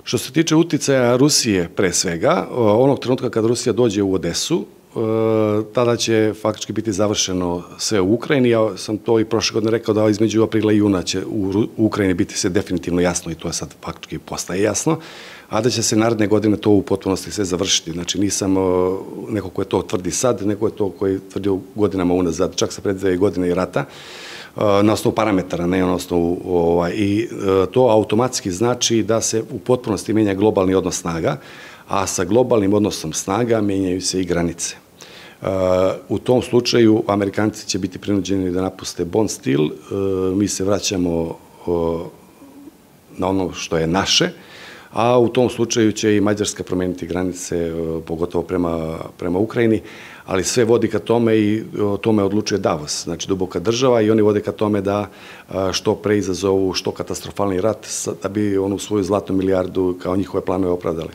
Što se tiče uticaja Rusije pre svega, onog trenutka kada Rusija dođe u Odesu, tada će faktički biti završeno sve u Ukrajini. Ja sam to i prošle godine rekao da između aprila i juna će u Ukrajini biti sve definitivno jasno i to je sad faktički postaje jasno, a da će se naredne godine to u potpunosti sve završiti. Znači nisam neko ko je to tvrdi sad, neko je to koji tvrdi godinama unazad, čak sa pred 2 godine i rata, na osnovu parametara, ne na osnovu i to automatski znači da se u potpunosti menja globalni odnos snaga, a sa globalnim odnosom snaga menjaju se i granice. U tom slučaju Amerikanci će biti prinuđeni da napuste bond stil, mi se vraćamo na ono što je naše, a u tom slučaju će i Mađarska promeniti granice, pogotovo prema Ukrajini, ali sve vodi ka tome i o tome odlučuje Davos, znači duboka država, i oni vode ka tome da što pre izazovu što katastrofalni rat, da bi onu svoju zlatnu milijardu kao njihove planove opravdali.